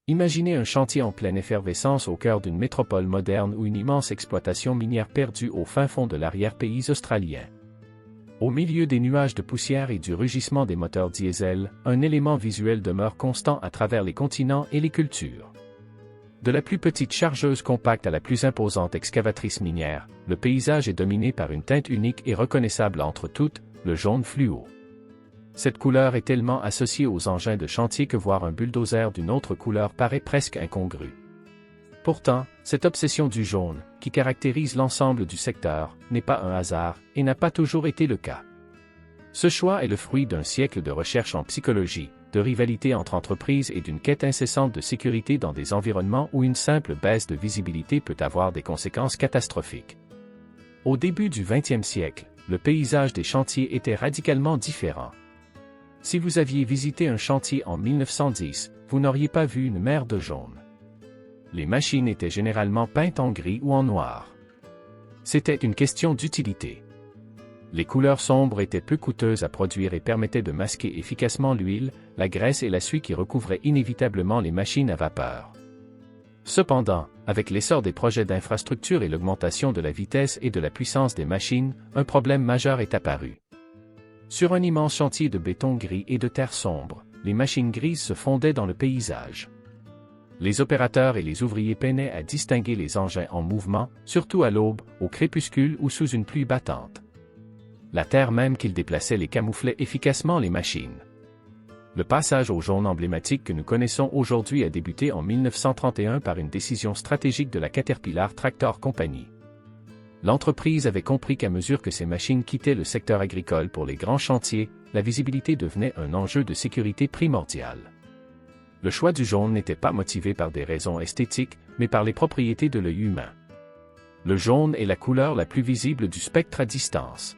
Imaginez un chantier en pleine effervescence au cœur d'une métropole moderne ou une immense exploitation minière perdue au fin fond de l'arrière-pays australien. Au milieu des nuages de poussière et du rugissement des moteurs diesel, un élément visuel demeure constant à travers les continents et les cultures. De la plus petite chargeuse compacte à la plus imposante excavatrice minière, le paysage est dominé par une teinte unique et reconnaissable entre toutes, le jaune fluo. Cette couleur est tellement associée aux engins de chantier que voir un bulldozer d'une autre couleur paraît presque incongru. Pourtant, cette obsession du jaune, qui caractérise l'ensemble du secteur, n'est pas un hasard, et n'a pas toujours été le cas. Ce choix est le fruit d'un siècle de recherche en psychologie, de rivalité entre entreprises et d'une quête incessante de sécurité dans des environnements où une simple baisse de visibilité peut avoir des conséquences catastrophiques. Au début du XXe siècle, le paysage des chantiers était radicalement différent. Si vous aviez visité un chantier en 1910, vous n'auriez pas vu une mer de jaune. Les machines étaient généralement peintes en gris ou en noir. C'était une question d'utilité. Les couleurs sombres étaient peu coûteuses à produire et permettaient de masquer efficacement l'huile, la graisse et la suie qui recouvraient inévitablement les machines à vapeur. Cependant, avec l'essor des projets d'infrastructure et l'augmentation de la vitesse et de la puissance des machines, un problème majeur est apparu. Sur un immense chantier de béton gris et de terre sombre, les machines grises se fondaient dans le paysage. Les opérateurs et les ouvriers peinaient à distinguer les engins en mouvement, surtout à l'aube, au crépuscule ou sous une pluie battante. La terre même qu'ils déplaçaient les camouflait efficacement les machines. Le passage au jaune emblématique que nous connaissons aujourd'hui a débuté en 1931 par une décision stratégique de la Caterpillar Tractor Company. L'entreprise avait compris qu'à mesure que ces machines quittaient le secteur agricole pour les grands chantiers, la visibilité devenait un enjeu de sécurité primordial. Le choix du jaune n'était pas motivé par des raisons esthétiques, mais par les propriétés de l'œil humain. Le jaune est la couleur la plus visible du spectre à distance.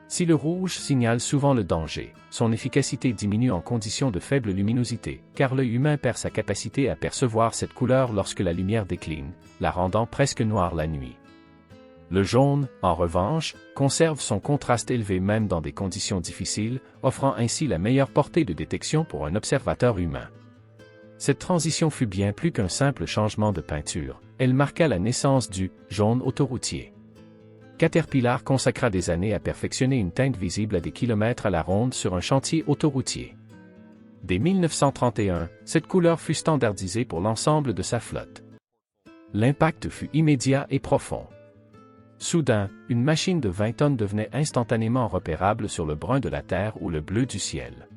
Si le rouge signale souvent le danger, son efficacité diminue en conditions de faible luminosité, car l'œil humain perd sa capacité à percevoir cette couleur lorsque la lumière décline, la rendant presque noire la nuit. Le jaune, en revanche, conserve son contraste élevé même dans des conditions difficiles, offrant ainsi la meilleure portée de détection pour un observateur humain. Cette transition fut bien plus qu'un simple changement de peinture, elle marqua la naissance du « jaune autoroutier ». Caterpillar consacra des années à perfectionner une teinte visible à des kilomètres à la ronde sur un chantier autoroutier. Dès 1931, cette couleur fut standardisée pour l'ensemble de sa flotte. L'impact fut immédiat et profond. Soudain, une machine de 20 tonnes devenait instantanément repérable sur le brun de la terre ou le bleu du ciel.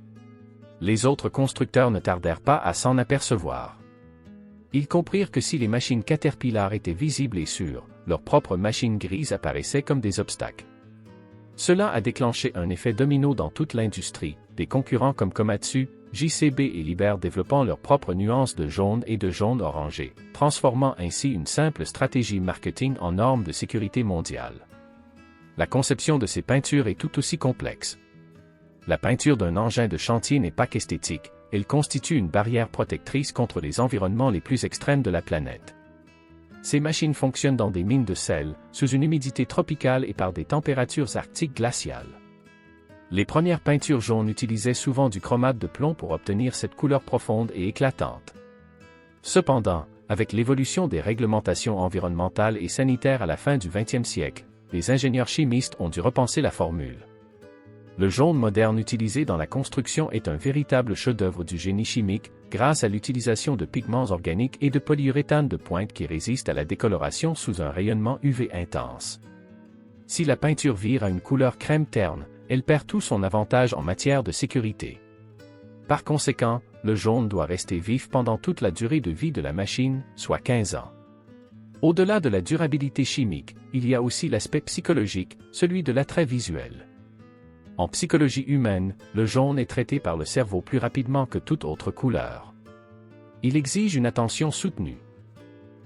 Les autres constructeurs ne tardèrent pas à s'en apercevoir. Ils comprirent que si les machines Caterpillar étaient visibles et sûres, leurs propres machines grises apparaissaient comme des obstacles. Cela a déclenché un effet domino dans toute l'industrie, des concurrents comme Komatsu, JCB et Liebherr développant leurs propres nuances de jaune et de jaune orangé, transformant ainsi une simple stratégie marketing en norme de sécurité mondiale. La conception de ces peintures est tout aussi complexe. La peinture d'un engin de chantier n'est pas qu'esthétique, elle constitue une barrière protectrice contre les environnements les plus extrêmes de la planète. Ces machines fonctionnent dans des mines de sel, sous une humidité tropicale et par des températures arctiques glaciales. Les premières peintures jaunes utilisaient souvent du chromate de plomb pour obtenir cette couleur profonde et éclatante. Cependant, avec l'évolution des réglementations environnementales et sanitaires à la fin du XXe siècle, les ingénieurs chimistes ont dû repenser la formule. Le jaune moderne utilisé dans la construction est un véritable chef-d'œuvre du génie chimique, grâce à l'utilisation de pigments organiques et de polyuréthane de pointe qui résistent à la décoloration sous un rayonnement UV intense. Si la peinture vire à une couleur crème terne, elle perd tout son avantage en matière de sécurité. Par conséquent, le jaune doit rester vif pendant toute la durée de vie de la machine, soit 15 ans. Au-delà de la durabilité chimique, il y a aussi l'aspect psychologique, celui de l'attrait visuel. En psychologie humaine, le jaune est traité par le cerveau plus rapidement que toute autre couleur. Il exige une attention soutenue.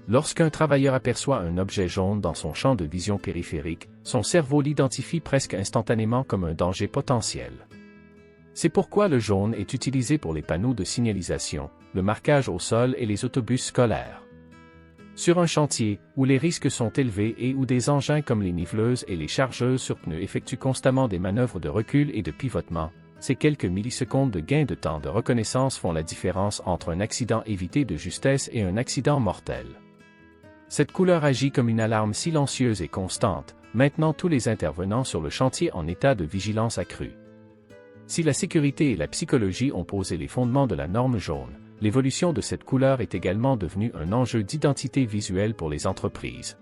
Lorsqu'un travailleur aperçoit un objet jaune dans son champ de vision périphérique, son cerveau l'identifie presque instantanément comme un danger potentiel. C'est pourquoi le jaune est utilisé pour les panneaux de signalisation, le marquage au sol et les autobus scolaires. Sur un chantier, où les risques sont élevés et où des engins comme les niveleuses et les chargeuses sur pneus effectuent constamment des manœuvres de recul et de pivotement, ces quelques millisecondes de gain de temps de reconnaissance font la différence entre un accident évité de justesse et un accident mortel. Cette couleur agit comme une alarme silencieuse et constante, maintenant tous les intervenants sur le chantier en état de vigilance accrue. Si la sécurité et la psychologie ont posé les fondements de la norme jaune, l'évolution de cette couleur est également devenue un enjeu d'identité visuelle pour les entreprises.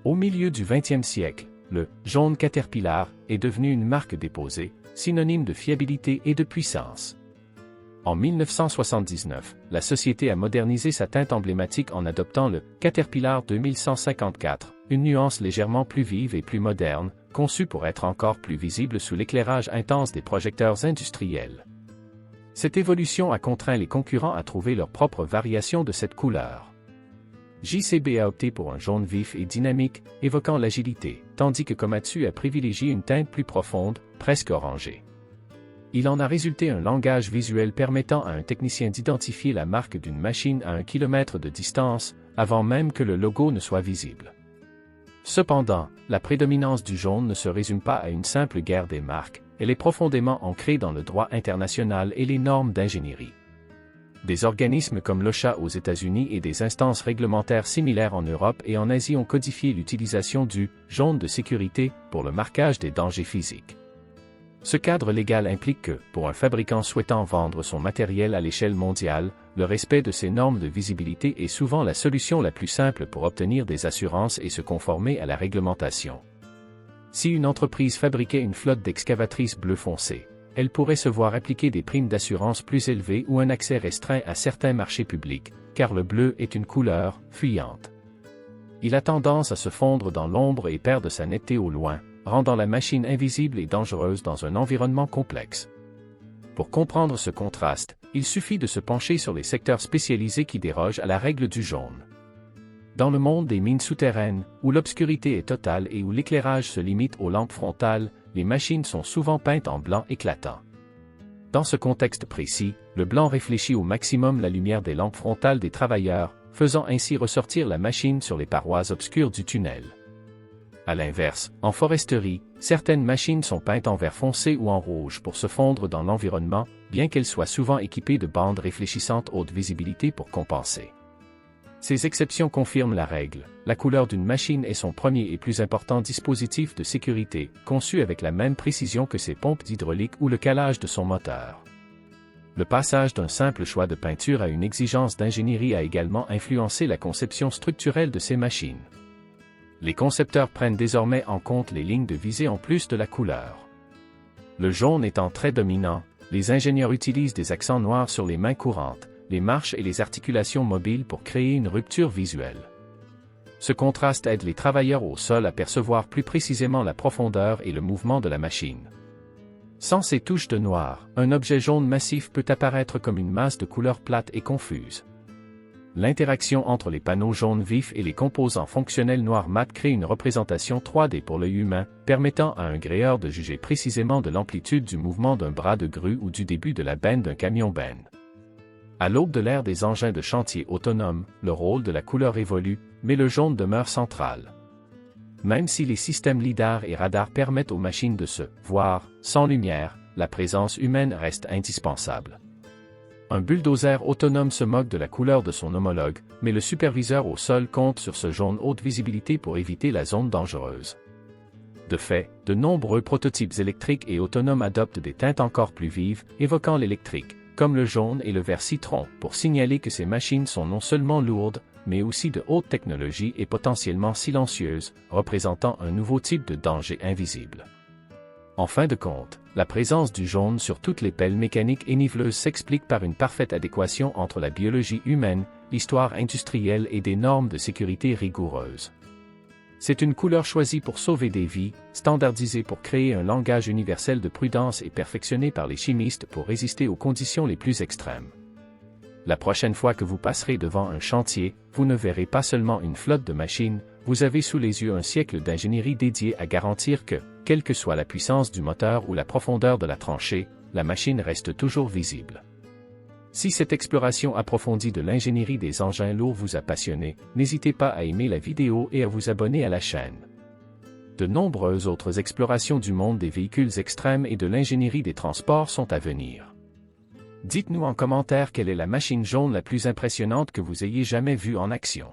Au milieu du XXe siècle, le « jaune Caterpillar » est devenu une marque déposée, synonyme de fiabilité et de puissance. En 1979, la société a modernisé sa teinte emblématique en adoptant le Caterpillar 2154, une nuance légèrement plus vive et plus moderne, conçue pour être encore plus visible sous l'éclairage intense des projecteurs industriels. Cette évolution a contraint les concurrents à trouver leur propre variation de cette couleur. JCB a opté pour un jaune vif et dynamique, évoquant l'agilité, tandis que Komatsu a privilégié une teinte plus profonde, presque orangée. Il en a résulté un langage visuel permettant à un technicien d'identifier la marque d'une machine à 1 km de distance, avant même que le logo ne soit visible. Cependant, la prédominance du jaune ne se résume pas à une simple guerre des marques, elle est profondément ancrée dans le droit international et les normes d'ingénierie. Des organismes comme l'OSHA aux États-Unis et des instances réglementaires similaires en Europe et en Asie ont codifié l'utilisation du « jaune de sécurité » pour le marquage des dangers physiques. Ce cadre légal implique que, pour un fabricant souhaitant vendre son matériel à l'échelle mondiale, le respect de ces normes de visibilité est souvent la solution la plus simple pour obtenir des assurances et se conformer à la réglementation. Si une entreprise fabriquait une flotte d'excavatrices bleu foncé, elle pourrait se voir appliquer des primes d'assurance plus élevées ou un accès restreint à certains marchés publics, car le bleu est une couleur fuyante. Il a tendance à se fondre dans l'ombre et perdre sa netteté au loin, rendant la machine invisible et dangereuse dans un environnement complexe. Pour comprendre ce contraste, il suffit de se pencher sur les secteurs spécialisés qui dérogent à la règle du jaune. Dans le monde des mines souterraines, où l'obscurité est totale et où l'éclairage se limite aux lampes frontales, les machines sont souvent peintes en blanc éclatant. Dans ce contexte précis, le blanc réfléchit au maximum la lumière des lampes frontales des travailleurs, faisant ainsi ressortir la machine sur les parois obscures du tunnel. À l'inverse, en foresterie, certaines machines sont peintes en vert foncé ou en rouge pour se fondre dans l'environnement, bien qu'elles soient souvent équipées de bandes réfléchissantes haute visibilité pour compenser. Ces exceptions confirment la règle, la couleur d'une machine est son premier et plus important dispositif de sécurité, conçu avec la même précision que ses pompes d'hydraulique ou le calage de son moteur. Le passage d'un simple choix de peinture à une exigence d'ingénierie a également influencé la conception structurelle de ces machines. Les concepteurs prennent désormais en compte les lignes de visée en plus de la couleur. Le jaune étant très dominant, les ingénieurs utilisent des accents noirs sur les mains courantes, les marches et les articulations mobiles pour créer une rupture visuelle. Ce contraste aide les travailleurs au sol à percevoir plus précisément la profondeur et le mouvement de la machine. Sans ces touches de noir, un objet jaune massif peut apparaître comme une masse de couleurs plate et confuse. L'interaction entre les panneaux jaunes vifs et les composants fonctionnels noirs mat crée une représentation 3D pour l'œil humain, permettant à un gréeur de juger précisément de l'amplitude du mouvement d'un bras de grue ou du début de la benne d'un camion-benne. À l'aube de l'ère des engins de chantier autonomes, le rôle de la couleur évolue, mais le jaune demeure central. Même si les systèmes lidar et radar permettent aux machines de se voir sans lumière, la présence humaine reste indispensable. Un bulldozer autonome se moque de la couleur de son homologue, mais le superviseur au sol compte sur ce jaune haute visibilité pour éviter la zone dangereuse. De fait, de nombreux prototypes électriques et autonomes adoptent des teintes encore plus vives, évoquant l'électrique, comme le jaune et le vert citron, pour signaler que ces machines sont non seulement lourdes, mais aussi de haute technologie et potentiellement silencieuses, représentant un nouveau type de danger invisible. En fin de compte, la présence du jaune sur toutes les pelles mécaniques et niveleuses s'explique par une parfaite adéquation entre la biologie humaine, l'histoire industrielle et des normes de sécurité rigoureuses. C'est une couleur choisie pour sauver des vies, standardisée pour créer un langage universel de prudence et perfectionnée par les chimistes pour résister aux conditions les plus extrêmes. La prochaine fois que vous passerez devant un chantier, vous ne verrez pas seulement une flotte de machines, vous avez sous les yeux un siècle d'ingénierie dédié à garantir que, quelle que soit la puissance du moteur ou la profondeur de la tranchée, la machine reste toujours visible. Si cette exploration approfondie de l'ingénierie des engins lourds vous a passionné, n'hésitez pas à aimer la vidéo et à vous abonner à la chaîne. De nombreuses autres explorations du monde des véhicules extrêmes et de l'ingénierie des transports sont à venir. Dites-nous en commentaire quelle est la machine jaune la plus impressionnante que vous ayez jamais vue en action.